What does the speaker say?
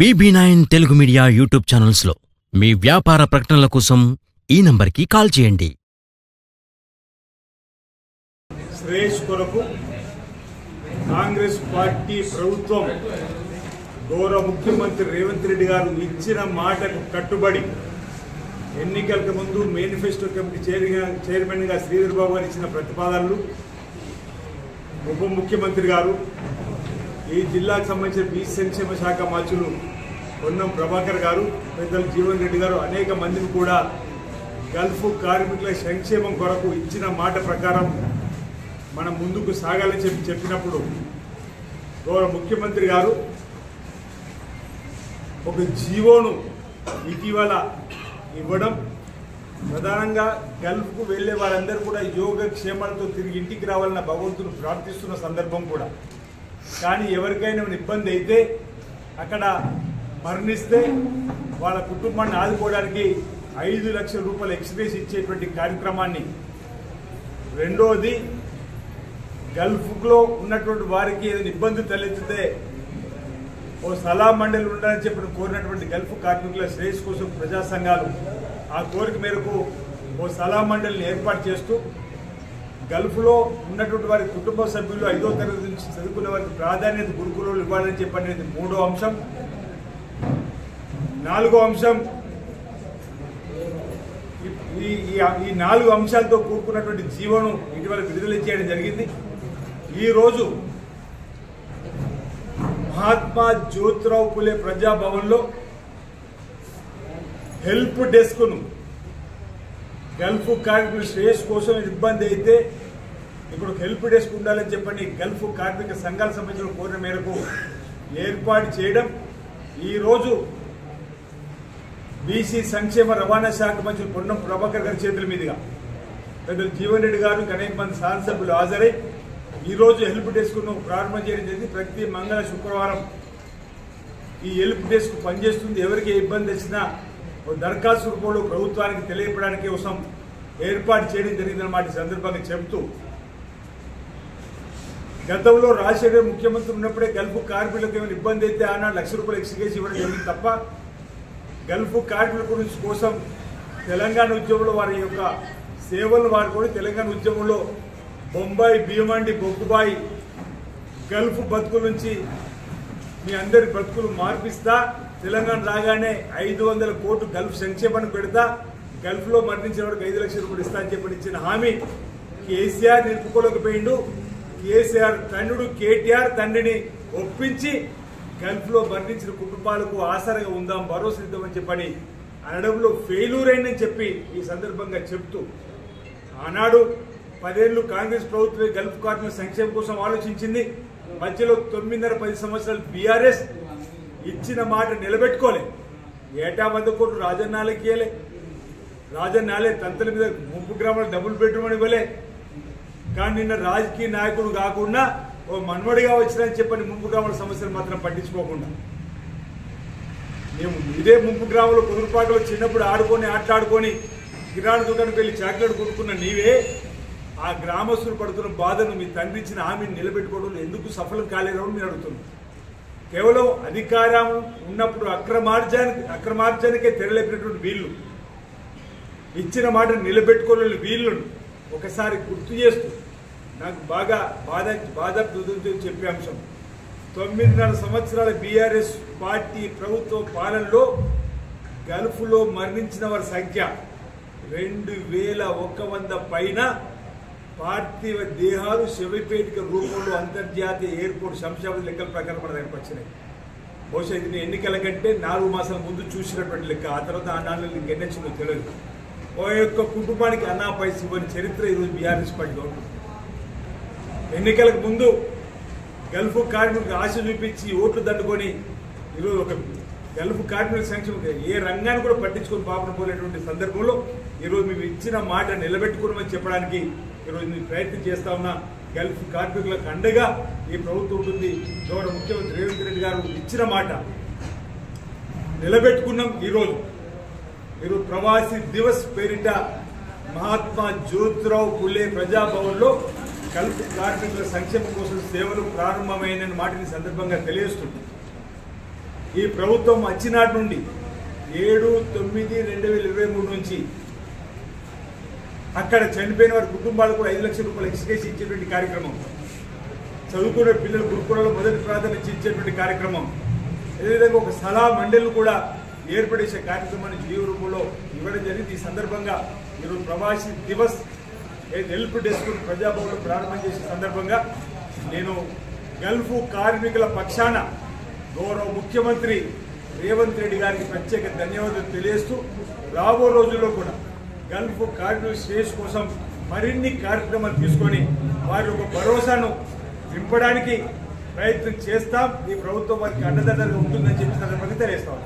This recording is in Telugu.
BB9 Telugu media YouTube channels లో మీ వ్యాపార ప్రకటనల కోసం ఈ నంబర్కి కాల్ చేయండి. శ్రేష్ కొరకు కాంగ్రెస్ పార్టీ ప్రభుత్వం గౌరవ ముఖ్యమంత్రి రేవంత్ రెడ్డి గారు ఇచ్చిన మాటకు కట్టుబడి ఎన్నికలకు ముందు మేనిఫెస్టో కమిటీ చైర్మన్ గా శ్రీధర్ బాబు గారు ఇచ్చిన ప్రతిపాదనలు, ఉప ముఖ్యమంత్రి గారు ఈ జిల్లాకు సంబంధించిన బీసీ సంక్షేమ శాఖ మంత్రులు పొన్నం ప్రభాకర్ గారు, పెద్దలు జీవన్ రెడ్డి గారు అనేక మందిని కూడా గల్ఫ్ కార్మికుల సంక్షేమం కొరకు ఇచ్చిన మాట ప్రకారం మనం ముందుకు సాగాలని చెప్పినప్పుడు గౌరవ ముఖ్యమంత్రి గారు ఒక జీవోను ఇటీవల ఇవ్వడం, ప్రధానంగా గల్ఫ్కు వెళ్లే వారందరూ కూడా యోగక్షేమాలతో తిరిగి ఇంటికి రావాలన్న భగవంతుని ప్రార్థిస్తున్న సందర్భం కూడా. కానీ ఎవరికైనా ఇబ్బంది అయితే అక్కడ మరణిస్తే వాళ్ళ కుటుంబాన్ని ఆదుకోవడానికి 5 లక్షల రూపాయలు ఎక్స్గ్రేస్ ఇచ్చేటువంటి కార్యక్రమాన్ని, రెండోది గల్ఫ్లో ఉన్నటువంటి వారికి ఏదైనా ఇబ్బంది తలెత్తితే ఓ సలహా మండలి ఉండాలని చెప్పి కోరినటువంటి గల్ఫ్ కార్మికుల శ్రేయస్ కోసం ప్రజా సంఘాలు ఆ కోరిక మేరకు ఓ సలహా మండలిని ఏర్పాటు చేస్తూ గల్ఫ్లో ఉన్నటువంటి వారి కుటుంబ సభ్యులు 5వ తరగతి నుంచి చదువుకునే వారికి ప్రాధాన్యత గురుకులలో ఇవ్వాలని చెప్పనేది 3వ అంశం. 4వ అంశం, ఈ 4 అంశాలతో కూడుకున్నటువంటి జీవోను ఇటీవల విడుదల చేయడం జరిగింది. ఈరోజు మహాత్మా జ్యోతిరావు పులే ప్రజాభవన్లో హెల్ప్ డెస్క్ను గల్ఫ్ కార్మికుల శ్రేయస్ కోసం ఇబ్బంది అయితే ఇప్పుడు హెల్ప్ డెస్క్ ఉండాలని చెప్పని గల్ఫ్ కార్మిక సంఘాలకు సంబంధించిన కోరిన మేరకు ఏర్పాటు చేయడం, ఈరోజు బీసీ సంక్షేమ రవాణా శాఖ మంత్రి పొన్నం ప్రభాకర్ గారి చేతుల మీదుగా పెద్దలు జీవన్ రెడ్డి గారు అనేక మంది శాసనసభ్యులు హాజరై ఈరోజు హెల్ప్ డెస్క్ను ప్రారంభం చేయడం జరిగింది. ప్రతి మంగళ శుక్రవారం ఈ హెల్ప్ డెస్క్ పనిచేస్తుంది. ఎవరికి ఇబ్బంది వచ్చినా దరఖాస్తు రూపంలో ప్రభుత్వానికి తెలియపడానికి కోసం ఏర్పాటు చేయడం జరిగిందన్నమాట. సందర్భంగా చెబుతూ, గతంలో రాజశేఖర్ ముఖ్యమంత్రి ఉన్నప్పుడే గల్ఫ్ కార్మికులకు ఏమైనా ఇబ్బంది అయితే ఆనాడు 1 లక్ష రూపాయలు ఎక్స్గ్రేస్ ఇవ్వడం జరిగింది తప్ప గల్ఫ్ కార్మికుల గురించి కోసం తెలంగాణ ఉద్యమంలో వారి యొక్క సేవలు వారు కూడా తెలంగాణ ఉద్యమంలో బొంబాయి భీమండి బొగ్గుబాయి గల్ఫ్ బతుకుల నుంచి మీ అందరి బతుకులు మార్పిస్తా, తెలంగాణ రాగానే 500 కోట్లు గల్ఫ్ సంక్షేమానికి పెడతా, గల్ఫ్లో మరణించిన వారికి 5 లక్షల రూపాయలు ఇస్తా అని చెప్పి ఇచ్చిన హామీ కేసీఆర్ నిలుపుకోలేకపోయిండు. కేసీఆర్ తండ్రుడు కేటీఆర్ తండ్రిని ఒప్పించి గల్ఫ్లో మరణించిన కుటుంబాలకు ఆసరగా ఉందాం, భరోసా ఇద్దామని చెప్పని అనడంలో ఫెయిల్యూర్ అయిందని చెప్పి ఈ సందర్భంగా చెప్తూ, ఆనాడు 10 ఏళ్లు కాంగ్రెస్ ప్రభుత్వమే గల్ఫ్ కార్మికుల సంక్షేమం కోసం ఆలోచించింది. మధ్యలో 9.5-10 సంవత్సరాలు బీఆర్ఎస్ ఇచ్చిన మాట నిలబెట్టుకోలే. ఏటా 100 కోట్లు రాజన్నాలకి ఇవ్వలే, రాజన్నాలే తంతల మీద 30 గ్రాముల డబుల్ బెడ్రూమ్ అని ఇవ్వలే. కానీ నిన్న రాజకీయ నాయకుడు కాకుండా ఓ మన్మడిగా వచ్చినని చెప్పని 30 గ్రాముల సమస్యలు మాత్రం పట్టించుకోకుండా మేము ఇదే 30 గ్రాముల కుదురుపాటులో చిన్నప్పుడు ఆటలాడుకొని కిరాణా దుకాణానికి వెళ్ళి చాక్లెట్ కొనుక్కున్న నీవే ఆ గ్రామస్తులు పడుతున్న బాధను మీ తండ్రి ఇచ్చిన హామీని నిలబెట్టుకోవడం ఎందుకు సఫలం కాలేదని నేను అడుగుతున్నాను. కేవలం అధికారం ఉన్నప్పుడు అక్రమార్జానికే తెరలేపినటువంటి వీళ్ళు ఇచ్చిన మాట నిలబెట్టుకోలేని వీళ్ళను ఒకసారి గుర్తు చేస్తూ నాకు బాగా బాధ చెప్పే అంశం, 9.5 సంవత్సరాల బీఆర్ఎస్ పార్టీ ప్రభుత్వ పాలనలో గల్ఫ్లో మరణించిన వారి సంఖ్య 2100 పైన పార్థివ దేహాలు శవపేటిక రూపంలో అంతర్జాతీయ ఎయిర్పోర్ట్ శంషాబాద్ లెక్కల ప్రకారం మన దగ్గరకు వచ్చినాయి. బహుశా ఇది ఎన్నికల కంటే 4 మాసాల ముందు చూసినటువంటి లెక్క. ఆ తర్వాత ఆ 4 నెలలు ఎన్నొచ్చిందో తెలియదు. ఓ యొక్క కుటుంబానికి అన్నా పైసలు ఇవ్వని చరిత్ర ఈరోజు బీఆర్ఎస్ పార్టీలో ఉంటుంది. ఎన్నికలకు ముందు గల్ఫ్ కార్మికులకు ఆశ చూపించి ఓట్లు దండుకొని ఈరోజు ఒక గల్ఫ్ కార్మికుల సంక్షేమం ఏ రంగాన్ని కూడా పట్టించుకొని పాపన పోలేటువంటి సందర్భంలో ఈరోజు మేము ఇచ్చిన మాట నిలబెట్టుకున్నామని చెప్పడానికి ఈరోజు మేము ప్రయత్నం చేస్తా ఉన్నా. గల్ఫ్ కార్మికులకు అండగా ఈ ప్రభుత్వం ఉంటుంది. గౌరవ ముఖ్యమంత్రి రేవంత్ రెడ్డి గారు ఇచ్చిన మాట నిలబెట్టుకున్నాం. ఈరోజు ప్రవాసీ దివస్ పేరిట మహాత్మా జ్యోతిరావు పులే ప్రజాభవన్లో గల్ఫ్ కార్మికుల సంక్షేమం కోసం సేవలు ప్రారంభమైన మాటని సందర్భంగా తెలియజేస్తుంది. ఈ ప్రభుత్వం వచ్చినాటి నుండి 7/9/2023 నుంచి అక్కడ చనిపోయిన వారి కుటుంబాలకు 5 లక్షల రూపాయలు ఎక్స్గ్రేస్ ఇచ్చేటువంటి కార్యక్రమం, చదువుకునే పిల్లలు గురుకులలో మొదటి ప్రాధాన్యత ఇచ్చేటువంటి కార్యక్రమం, అదేవిధంగా ఒక సలహా మండలి కూడా ఏర్పడేసే కార్యక్రమాన్ని జీవ రూపంలో ఇవ్వడం జరిగింది. ఈ సందర్భంగా ఈరోజు ప్రవాసీ దివస్ హెల్ప్ డెస్క్ ప్రజాభవన్లో ప్రారంభం చేసే సందర్భంగా నేను గల్ఫ్ కార్మికుల పక్షాన గౌరవ ముఖ్యమంత్రి రేవంత్ రెడ్డి గారికి ప్రత్యేక ధన్యవాదాలు తెలియజేస్తూ రాబో రోజుల్లో కూడా గల్ఫ్ కార్మికుల శ్రేయస్ కోసం మరిన్ని కార్యక్రమాలు తీసుకొని వారి యొక్క భరోసాను నింపడానికి ప్రయత్నం చేస్తాం. ఈ ప్రభుత్వం వారికి అండదండగా ఉంటుందని చెప్పి సందర్భంగా తెలియజేస్తాం.